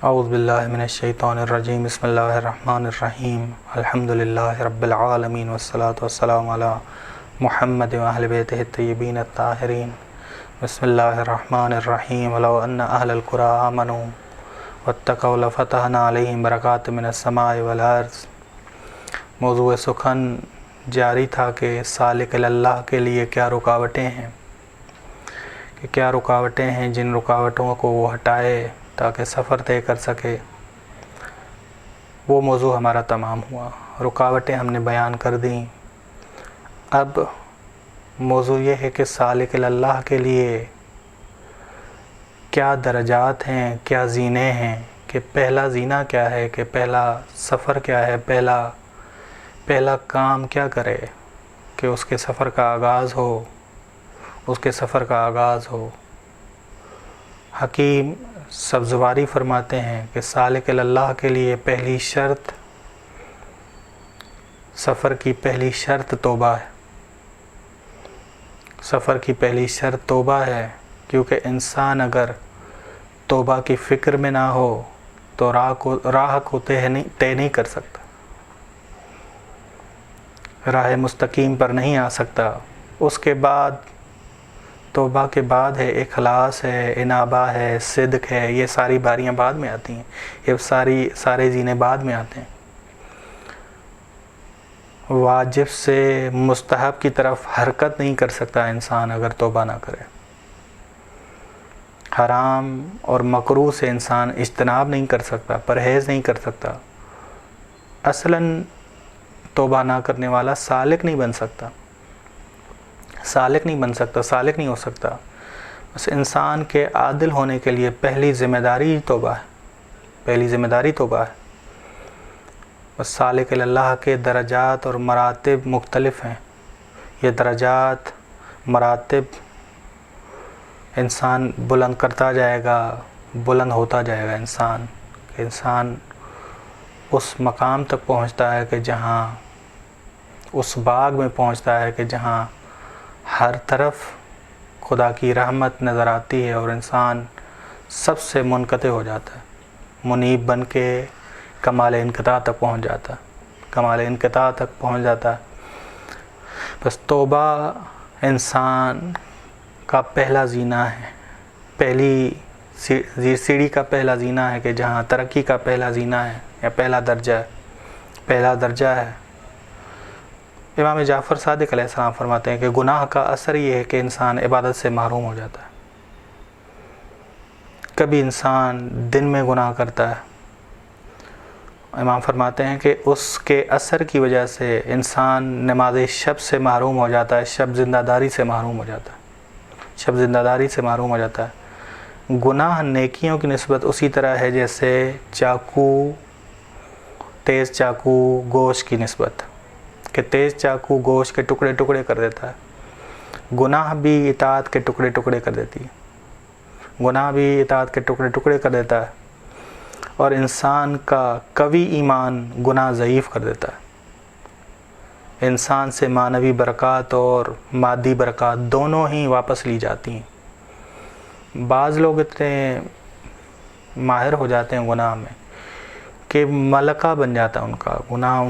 اعوذ باللہ من الشیطان الرجیم بسم اللہ الرحمن الرحیم الحمدللہ رب العالمین والصلاة والسلام علی محمد و اہل بیتہ الطیبین الطاہرین بسم اللہ الرحمن الرحیم ولو ان اہل القرى آمنوا واتقوا لفتحنا علیہم برکات من السماء والارض۔ موضوع سخن جاری تھا کہ سالک اللہ کے لیے کیا رکاوٹیں ہیں، جن رکاوٹوں کو وہ ہٹائے تاکہ سفر طے کر سکے۔ وہ موضوع ہمارا تمام ہوا، رکاوٹیں ہم نے بیان کر دیں۔ اب موضوع یہ ہے کہ سالک اللہ کے لیے کیا درجات ہیں، کیا زینے ہیں، کہ پہلا زینہ کیا ہے، کہ پہلا سفر کیا ہے، پہلا کام کیا کرے کہ اس کے سفر کا آغاز ہو۔ حکیم سبزواری فرماتے ہیں کہ سالک اللہ کے لیے پہلی شرط، سفر کی پہلی شرط توبہ ہے۔ سفر کی پہلی شرط توبہ ہے، کیونکہ انسان اگر توبہ کی فکر میں نہ ہو تو راہ کو طے نہیں کر سکتا، راہ مستقیم پر نہیں آ سکتا۔ اس کے بعد توبہ کے بعد ہے اخلاص ہے، انابہ ہے، صدق ہے، یہ ساری باریاں بعد میں آتی ہیں، یہ سارے زینے بعد میں آتے ہیں۔ واجب سے مستحب کی طرف حرکت نہیں کر سکتا انسان اگر توبہ نہ کرے۔ حرام اور مکروہ سے انسان اجتناب نہیں کر سکتا، پرہیز نہیں کر سکتا۔ اصلاً توبہ نہ کرنے والا سالک نہیں بن سکتا، سالک نہیں ہو سکتا۔ بس انسان کے عادل ہونے کے لیے پہلی ذمہ داری توبہ ہے۔ بس سالک اللہ کے درجات اور مراتب مختلف ہیں۔ یہ درجات مراتب انسان بلند کرتا جائے گا، بلند ہوتا جائے گا انسان اس مقام تک پہنچتا ہے کہ جہاں اس باغ میں پہنچتا ہے کہ جہاں ہر طرف خدا کی رحمت نظر آتی ہے اور انسان سب سے منقطع ہو جاتا ہے، منیب بن کے کمال انقطاع تک پہنچ جاتا ہے۔ بس توبہ انسان کا پہلا زینہ ہے، پہلی سیڑھی کا پہلا زینہ ہے، کہ جہاں ترقی کا پہلا زینہ ہے یا پہلا درجہ ہے۔ امام جعفر صادق علیہ السلام فرماتے ہیں کہ گناہ کا اثر یہ ہے کہ انسان عبادت سے محروم ہو جاتا ہے۔ کبھی انسان دن میں گناہ کرتا ہے، امام فرماتے ہیں کہ اس کے اثر کی وجہ سے انسان نماز شب سے محروم ہو جاتا ہے، شب زندہ داری سے محروم ہو جاتا ہے۔ گناہ نیکیوں کی نسبت اسی طرح ہے جیسے تیز چاقو گوشت کی نسبت، کہ تیز چاقو گوشت کے ٹکڑے ٹکڑے کر دیتا ہے، گناہ بھی اطاعت کے ٹکڑے ٹکڑے کر دیتا ہے، اور انسان کا قوی ایمان گناہ ضعیف کر دیتا ہے۔ انسان سے معنوی برکات اور مادی برکات دونوں ہی واپس لی جاتی ہیں۔ بعض لوگ اتنے ماہر ہو جاتے ہیں گناہ میں کہ ملکہ بن جاتا ہے ان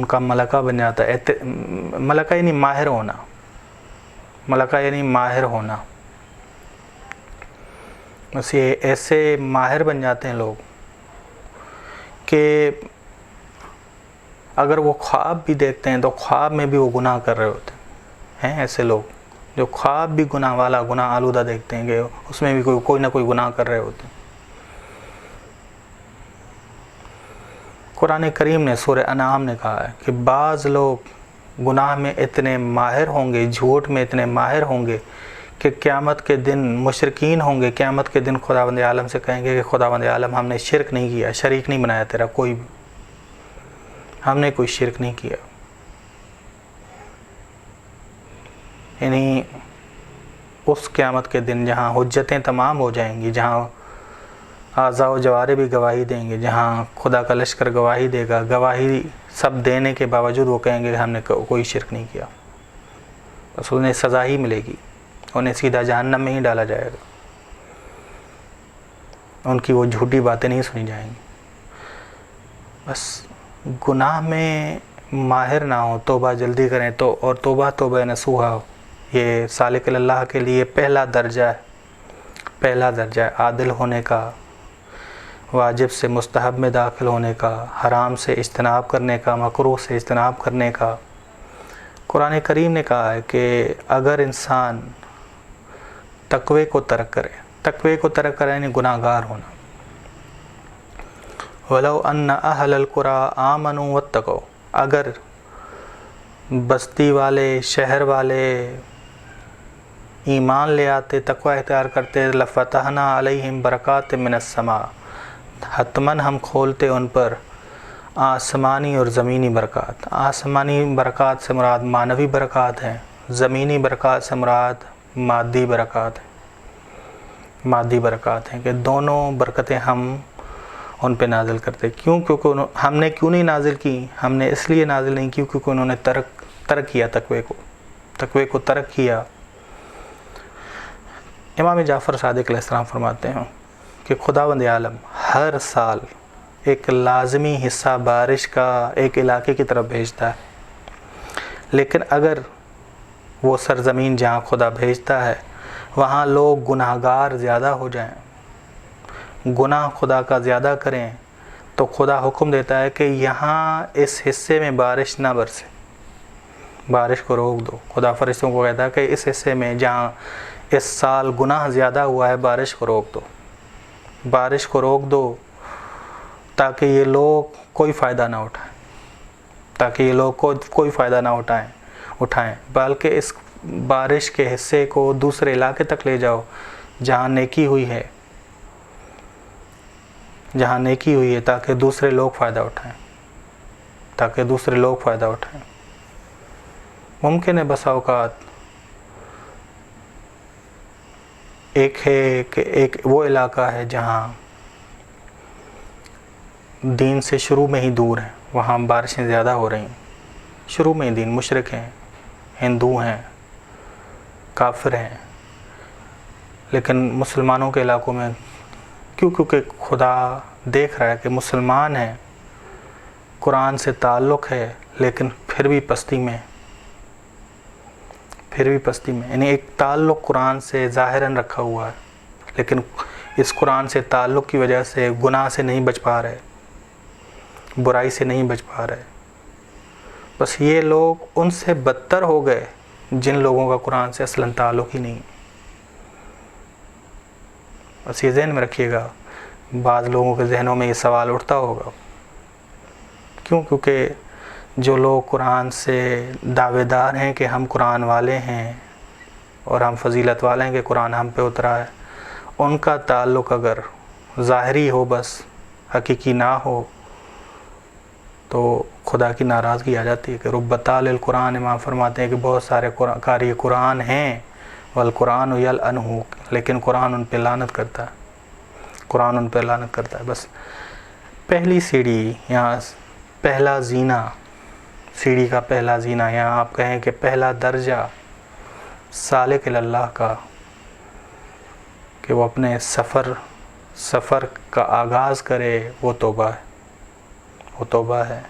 کا ملکہ بن جاتا ہے۔ ملکہ یعنی ماہر ہونا، بس یہ ایسے ماہر بن جاتے ہیں لوگ کہ اگر وہ خواب بھی دیکھتے ہیں تو خواب میں بھی وہ گناہ کر رہے ہوتے ہیں۔ ایسے لوگ جو خواب بھی گناہ آلودہ دیکھتے ہیں کہ اس میں بھی کوئی نہ کوئی گناہ کر رہے ہوتے ہیں۔ قرآن کریم نے سورہ انعام نے کہا ہے کہ بعض لوگ گناہ میں اتنے ماہر ہوں گے، جھوٹ میں اتنے ماہر ہوں گے کہ قیامت کے دن مشرکین ہوں گے، قیامت کے دن خداوند عالم سے کہیں گے کہ خداوند عالم ہم نے شرک نہیں کیا، شریک نہیں بنایا تیرا کوئی بھی، ہم نے کوئی شرک نہیں کیا۔ یعنی اس قیامت کے دن جہاں حجتیں تمام ہو جائیں گی، جہاں اعضاء و جوارح بھی گواہی دیں گے، جہاں خدا کا لشکر گواہی دے گا، گواہی سب دینے کے باوجود وہ کہیں گے کہ ہم نے کوئی شرک نہیں کیا، بس انہیں سزا ہی ملے گی، انہیں سیدھا جہنم میں ہی ڈالا جائے گا، ان کی وہ جھوٹی باتیں نہیں سنی جائیں گی۔ بس گناہ میں ماہر نہ ہو، توبہ جلدی کریں تو، اور توبہ نصوحہ ہو. یہ سالک اللہ کے لیے پہلا درجہ ہے عادل ہونے کا، واجب سے مستحب میں داخل ہونے کا، حرام سے اجتناب کرنے کا، مکروہ سے اجتناب کرنے کا. قرآن کریم نے کہا ہے کہ اگر انسان تقوی کو ترک کرے یعنی گناہ گار ہونا. وَلَوْ أَنَّ أَهْلَ الْقُرَىٰ آمَنُوا وَاتَّقَوْا، اگر بستی والے، شہر والے ایمان لے آتے، تقوی اختیار کرتے، لَفَتَحْنَا عَلَيْهِمْ بَرَكَاتٍ مِّنَ السَّمَاءِ، حتماً ہم کھولتے ان پر آسمانی اور زمینی برکات. آسمانی برکات سے مراد معنوی برکات ہیں، زمینی برکات سے مراد مادی برکات ہیں کہ دونوں برکتیں ہم ان پہ نازل کرتے. کیونکہ ہم نے کیوں نہیں نازل کی؟ ہم نے اس لیے نازل نہیں کی کیونکہ انہوں نے ترک کیا تقوی کو ترک کیا. امام جعفر صادق علیہ السلام فرماتے ہیں کہ خداوند عالم ہر سال ایک لازمی حصہ بارش کا ایک علاقے کی طرف بھیجتا ہے، لیکن اگر وہ سرزمین جہاں خدا بھیجتا ہے وہاں لوگ گناہ گار زیادہ ہو جائیں، گناہ خدا کا زیادہ کریں، تو خدا حکم دیتا ہے کہ یہاں اس حصے میں بارش نہ برسے، بارش کو روک دو. خدا فرشتوں کو کہتا ہے کہ اس حصے میں جہاں اس سال گناہ زیادہ ہوا ہے بارش کو روک دو تاکہ یہ لوگ کوئی فائدہ نہ اٹھائیں، بلکہ اس بارش کے حصے کو دوسرے علاقے تک لے جاؤ جہاں نیکی ہوئی ہے تاکہ دوسرے لوگ فائدہ اٹھائیں. ممکن ہے بسا اوقات ایک وہ علاقہ ہے جہاں دین سے شروع میں ہی دور ہیں، وہاں بارشیں زیادہ ہو رہی ہیں، شروع میں ہی دین، مشرک ہیں، ہندو ہیں، کافر ہیں. لیکن مسلمانوں کے علاقوں میں کیونکہ خدا دیکھ رہا ہے کہ مسلمان ہیں، قرآن سے تعلق ہے، لیکن پھر بھی پستی میں یعنی ایک تعلق قرآن سے ظاہراً رکھا ہوا ہے، لیکن اس قرآن سے تعلق کی وجہ سے گناہ سے نہیں بچ پا رہے، برائی سے نہیں بچ پا رہے. بس یہ لوگ ان سے بدتر ہو گئے جن لوگوں کا قرآن سے اصلاً تعلق ہی نہیں. بس یہ ذہن میں رکھیے گا. بعض لوگوں کے ذہنوں میں یہ سوال اٹھتا ہوگا، کیونکہ جو لوگ قرآن سے دعوے دار ہیں کہ ہم قرآن والے ہیں اور ہم فضیلت والے ہیں کہ قرآن ہم پہ اترا ہے، ان کا تعلق اگر ظاہری ہو بس حقیقی نہ ہو تو خدا کی ناراضگی آ جاتی ہے. کہ رب طالع القرآن، امام فرماتے ہیں کہ بہت سارے قاری قرآن ہیں والقرآن یلعنہ، لیکن قرآن ان پہ لعنت کرتا ہے. بس پہلی سیڑھی، یہاں پہلا زینہ، سیڑھی کا پہلا زینہ، یہاں آپ کہیں کہ پہلا درجہ سالک اللہ کا، کہ وہ اپنے سفر کا آغاز کرے، وہ توبہ ہے.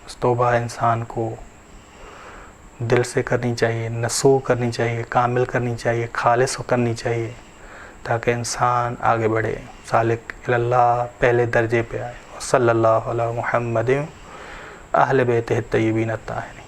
اس توبہ انسان کو دل سے کرنی چاہیے، نصوح کرنی چاہیے، کامل کرنی چاہیے، خالص کرنی چاہیے، تاکہ انسان آگے بڑھے، سالک اللہ پہلے درجے پہ آئے. صلی اللہ علی محمد اہل بیتہ الطیبین الطاہرین.